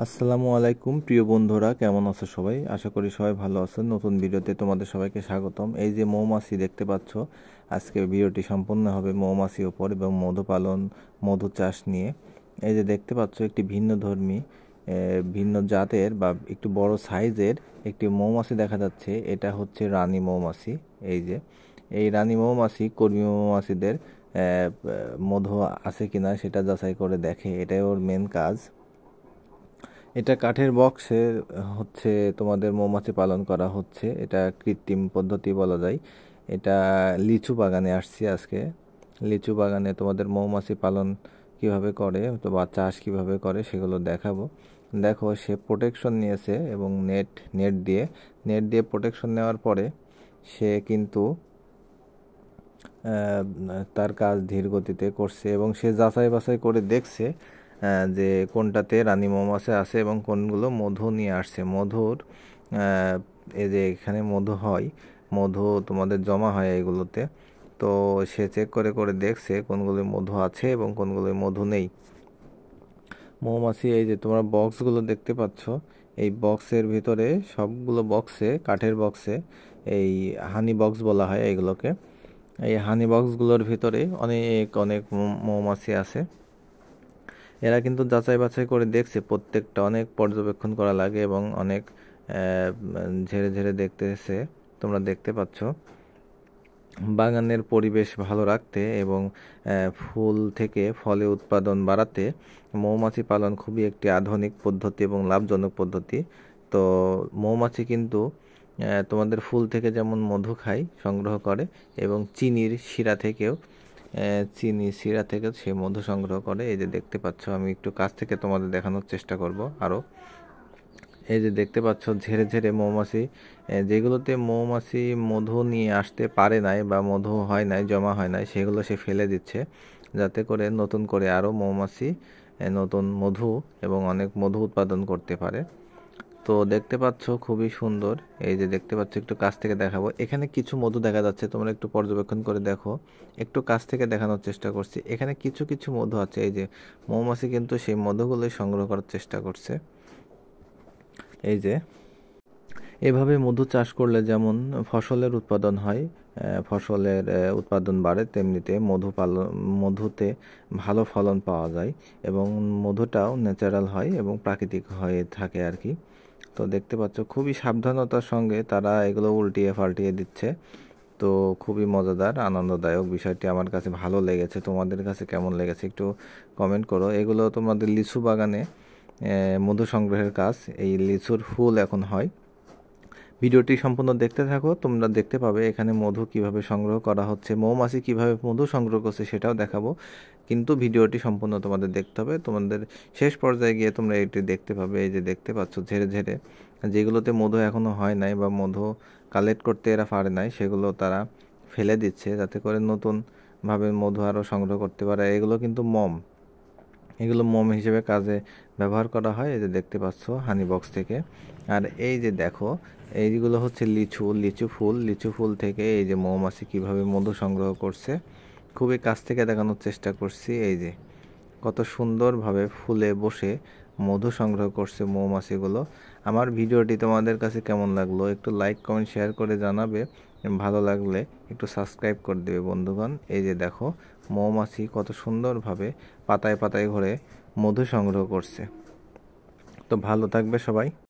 আসসালামু আলাইকুম প্রিয় বন্ধুরা, কেমন আছো সবাই? আশা করি সবাই ভালো আছেন। নতুন ভিডিওতে তোমাদের সবাইকে স্বাগতম। এই যে মৌমাছি দেখতে পাচ্ছ, আজকে ভিডিওটি সম্পূর্ণ হবে মৌমাছির উপর এবং মধু পালন, মধু চাষ নিয়ে। এই যে দেখতে পাচ্ছ একটি ভিন্ন জাতের বা একটু বড় সাইজের একটি মৌমাছি দেখা যাচ্ছে। এটা হচ্ছে রানী মৌমাছি। এই রানী মৌমাছি কর্মী মৌমাছিদের মধু আছে কিনা সেটা যাচাই করে দেখে, এটাই ওর মেন কাজ। এটা কাঠের বক্সে হচ্ছে তোমাদের মৌমাছি পালন করা হচ্ছে। এটা কৃত্রিম পদ্ধতি বলা যায়। এটা লিচু বাগানে আসছি আজকে। লিচু বাগানে তোমাদের মৌমাছি পালন কিভাবে করে বা চাষ কিভাবে করে সেগুলো দেখাবো। দেখো, সে প্রোটেকশন নিয়েছে এবং নেট দিয়ে প্রোটেকশন নেওয়ার পরে সে কিন্তু তার কাজ ধীর গতিতে করছে এবং সে যাচাই বাছাই করে দেখছে যে কোনটাতে রানী মৌমাছি আছে এবং কোনগুলো মধু নিয়ে আসছে। এই যে এখানে মধু হয়, মধু তোমাদের জমা হয় এগুলোতে। তো সে চেক করে করে দেখছে কোনগুলো মধু আছে এবং কোনগুলো মধু নেই। মৌমাছি, এই যে তোমরা বক্সগুলো দেখতে পাচ্ছ, এই বক্সের ভিতরে সবগুলো বক্সে, কাঠের বক্সে, এই হানি বক্স বলা হয় এগুলোকে। এই হানি বক্সগুলোর ভিতরে অনেক অনেক মৌমাছি আছে। এরা কিন্তু যাচাই বাছাই করে দেখছে, প্রত্যেকটা অনেক পর্যবেক্ষণ করা লাগে এবং অনেক ঝেড়ে ঝেড়ে দেখতেছে। তোমরা দেখতে পাচ্ছ বাগানের পরিবেশ ভালো রাখতে এবং ফুল থেকে ফলে উৎপাদন বাড়াতে মৌমাছি পালন খুবই একটি আধুনিক পদ্ধতি এবং লাভজনক পদ্ধতি। তো মৌমাছি কিন্তু তোমাদের ফুল থেকে যেমন মধু খায়, সংগ্রহ করে, এবং চিনির শিরা থেকেও সে মধু সংগ্রহ করে। এই যে দেখতে পাচ্ছ, আমি একটু কাছ থেকে তোমাদের দেখানোর চেষ্টা করব আরও। এই যে দেখতে পাচ্ছ ঝেড়ে ঝেড়ে মৌমাছি, যেগুলোতে মৌমাছি মধু নিয়ে আসতে পারে নাই বা মধু হয় নাই, জমা হয় নাই, সেগুলো সে ফেলে দিচ্ছে, যাতে করে নতুন করে আরও মৌমাছি নতুন মধু এবং অনেক মধু উৎপাদন করতে পারে। তো দেখতে পাচ্ছ খুবই সুন্দর। এই যে দেখতে পাচ্ছ, একটু কাছ থেকে দেখাবো। এখানে কিছু মধু দেখা যাচ্ছে, তোমরা একটু পর্যবেক্ষণ করে দেখো। একটু কাছ থেকে দেখানোর চেষ্টা করছি। এখানে কিছু কিছু মধু আছে। এই যে মৌমাছি কিন্তু সেই মধুগুলোই সংগ্রহ করার চেষ্টা করছে। এই যে এভাবে মধু চাষ করলে যেমন ফসলের উৎপাদন হয়, ফসলের উৎপাদন বাড়ে, তেমনিতে মধুতে ভালো ফলন পাওয়া যায় এবং মধুটাও ন্যাচারাল হয় এবং প্রাকৃতিক হয়ে থাকে আর কি। তো দেখতে পাচ্ছ খুবই সাবধানতার সঙ্গে তারা এগুলো উল্টিয়ে পাল্টিয়ে দিচ্ছে। তো খুবই মজাদার, আনন্দদায়ক বিষয়টি আমার কাছে ভালো লেগেছে। তোমাদের কাছে কেমন লেগেছে একটু কমেন্ট করো। এগুলো তোমাদের লিচু বাগানে মধু সংগ্রহের কাজ। এই লিচুর ফুল এখন হয়। ভিডিওটি সম্পূর্ণ দেখতে থাকো, তোমরা দেখতে পাবে এখানে মধু কিভাবে সংগ্রহ করা হচ্ছে, মৌমাছি কিভাবে মধু সংগ্রহ করছে সেটাও দেখাবো। কিন্তু ভিডিওটি সম্পূর্ণ তোমাদের দেখতে হবে। তোমাদের শেষ পর্যায়ে গিয়ে তোমরা এটি দেখতে পাবে। এই যে দেখতে পাচ্ছ ঝেড়ে ঝেড়ে যেগুলোতে মধু এখনো হয় নাই বা মধু কালেক্ট করতে এরা পারে নাই, সেগুলো তারা ফেলে দিচ্ছে, যাতে করে নতুনভাবে মধু আরও সংগ্রহ করতে পারে। এগুলো মোম হিসেবে কাজে ব্যবহার করা হয়। এই যে দেখতে পাচ্ছ হানি বক্স থেকে। আর এই যে দেখো, এইগুলো হচ্ছে লিচু ফুল থেকে এই যে মৌমাছি কিভাবে মধু সংগ্রহ করছে, খুবই কাছ থেকে দেখানোর চেষ্টা করছি। এই যে কত সুন্দরভাবে ফুলে বসে মধু সংগ্রহ করছে মৌমাছিগুলো। আমার ভিডিওটি তোমাদের কাছে কেমন লাগলো একটু লাইক কমেন্ট শেয়ার করে জানাবে। ভালো লাগলে একটু সাবস্ক্রাইব করে দেবে বন্ধুগণ। এই যে দেখো মৌমাছি কত সুন্দরভাবে পাতায় পাতায় ঘুরে মধু সংগ্রহ করছে। তো ভালো থাকবে সবাই।